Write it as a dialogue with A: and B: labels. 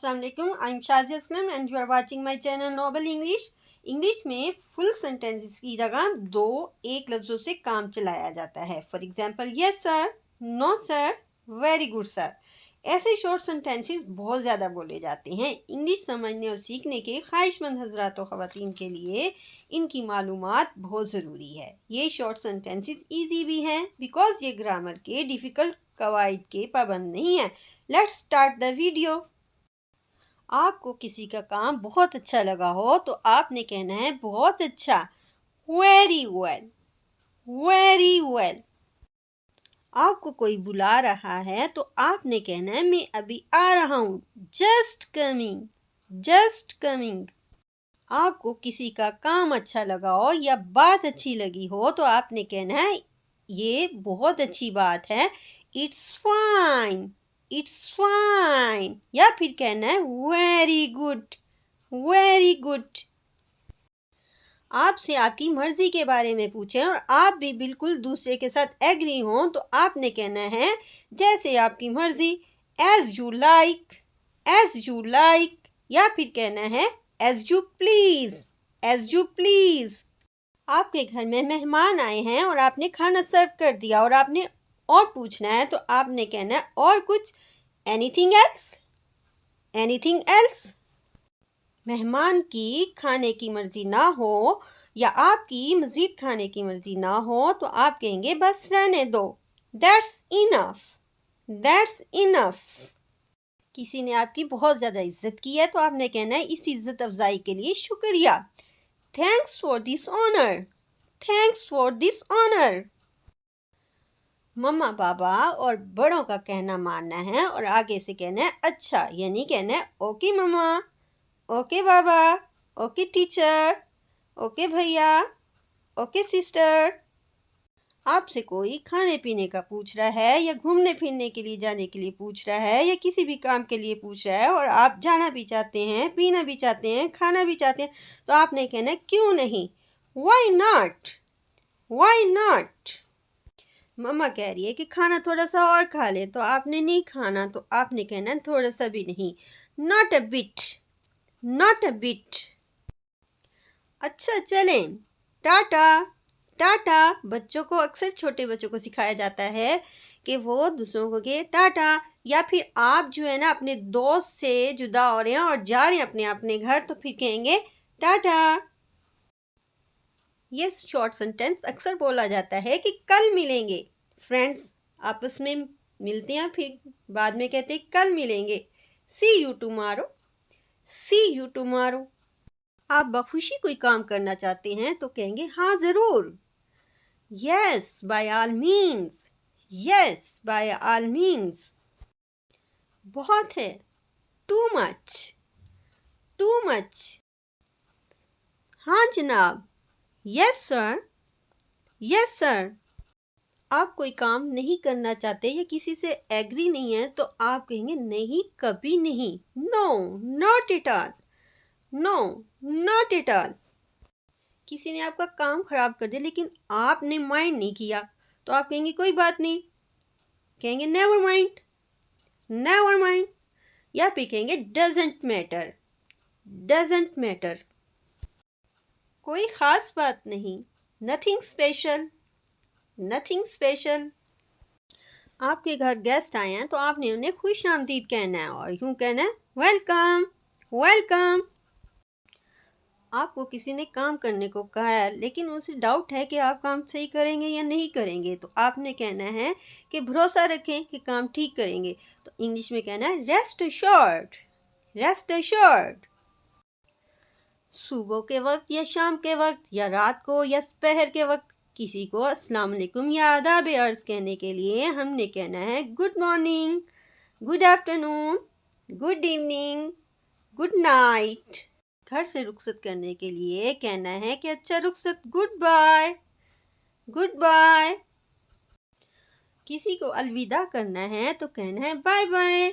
A: अस्सलाम वालेकुम, I am Shazia Aslam and you are watching my channel Noble English. English में full sentences की जगह दो एक लफ्ज़ों से काम चलाया जाता है। For example, yes sir, no sir, very good sir. ऐसे शॉर्ट सेंटेंसेस बहुत ज़्यादा बोले जाते हैं। इंग्लिश समझने और सीखने के ख्वाहिशमंद हज़रात व ख़वातीन के लिए इनकी मालूमात बहुत ज़रूरी है। ये शॉर्ट सेंटेंसेस ईजी भी हैं बिकॉज ये ग्रामर के डिफ़िकल्ट कवायद के पाबंद नहीं है। Let's start the video. आपको किसी का काम बहुत अच्छा लगा हो तो आपने कहना है बहुत अच्छा, वेरी वेल, वेरी वेल। आपको कोई बुला रहा है तो आपने कहना है मैं अभी आ रहा हूँ, जस्ट कमिंग, जस्ट कमिंग। आपको किसी का काम अच्छा लगा हो या बात अच्छी लगी हो तो आपने कहना है ये बहुत अच्छी बात है, इट्स फाइन, इट्स फाइन। या फिर कहना है वेरी गुड, वेरी गुड। आपसे आपकी मर्जी के बारे में पूछें और आप भी बिल्कुल दूसरे के साथ एग्री हों तो आपने कहना है जैसे आपकी मर्जी, as you like, as you like. या फिर कहना है as you please, as you please. आपके घर में मेहमान आए हैं और आपने खाना सर्व कर दिया और आपने और पूछना है तो आपने कहना है और कुछ, एनीथिंग एल्स, एनीथिंग एल्स। मेहमान की खाने की मर्जी ना हो या आपकी मज़ीद खाने की मर्जी ना हो तो आप कहेंगे बस रहने दो, दैट्स इनफ, दैट्स इनफ। किसी ने आपकी बहुत ज़्यादा इज्जत की है तो आपने कहना है इस इज्जत अफजाई के लिए शुक्रिया, thanks for this honour, thanks for this honour. Mumma papa और बड़ों का कहना मानना है और आगे से कहना है अच्छा, यानी कहना है ओके मम्मा, ओके बाबा, ओके टीचर, ओके भैया, ओके सिस्टर। आपसे कोई खाने पीने का पूछ रहा है या घूमने फिरने के लिए जाने के लिए पूछ रहा है या किसी भी काम के लिए पूछ रहा है और आप जाना भी चाहते हैं, पीना भी चाहते हैं, खाना भी चाहते हैं तो आपने कहना है क्यों नहीं, व्हाई नॉट, व्हाई नॉट। मम्मा कह रही है कि खाना थोड़ा सा और खा ले तो आपने नहीं खाना तो आपने कहना है थोड़ा सा भी नहीं, not a bit, not a bit. अच्छा चलें, टाटा, टाटा। बच्चों को अक्सर, छोटे बच्चों को सिखाया जाता है कि वो दूसरों को कहे टाटा। या फिर आप जो है ना अपने दोस्त से जुदा हो रहे हैं और जा रहे हैं अपने अपने घर तो फिर कहेंगे टाटा। ये शॉर्ट सेंटेंस अक्सर बोला जाता है कि कल मिलेंगे। फ्रेंड्स आपस में मिलते हैं फिर बाद में कहते हैं कल मिलेंगे, see you tomorrow, see you tomorrow. आप बखुशी कोई काम करना चाहते हैं तो कहेंगे हाँ ज़रूर, yes by all means, yes by all means. बहुत है, टू मच, टू मच। हाँ जनाब, यस सर, यस सर। आप कोई काम नहीं करना चाहते या किसी से एग्री नहीं है तो आप कहेंगे नहीं कभी नहीं, no not at all, no not at all. किसी ने आपका काम ख़राब कर दिया लेकिन आपने माइंड नहीं किया तो आप कहेंगे कोई बात नहीं, कहेंगे नेवर माइंड, नेवर माइंड। या फिर कहेंगे डजेंट मैटर, डजेंट मैटर। कोई ख़ास बात नहीं, नथिंग स्पेशल, नथिंग स्पेशल। आपके घर गेस्ट आए हैं तो आपने उन्हें खुश आमदीद कहना है और यूँ कहना है वेलकम, वेलकम। आपको किसी ने काम करने को कहा है लेकिन उसे डाउट है कि आप काम सही करेंगे या नहीं करेंगे तो आपने कहना है कि भरोसा रखें कि काम ठीक करेंगे तो इंग्लिश में कहना है रेस्ट अश्योर्ड, रेस्ट अश्योर्ड। सुबह के वक्त या शाम के वक्त या रात को या दोपहर के वक्त किसी को अस्सलाम वालेकुम या आदाब अर्ज कहने के लिए हमने कहना है good morning, good afternoon, good evening, good night. घर से रुखसत करने के लिए कहना है कि अच्छा रुखसत, गुड बाय, गुड बाय। किसी को अलविदा करना है तो कहना है बाय बाय,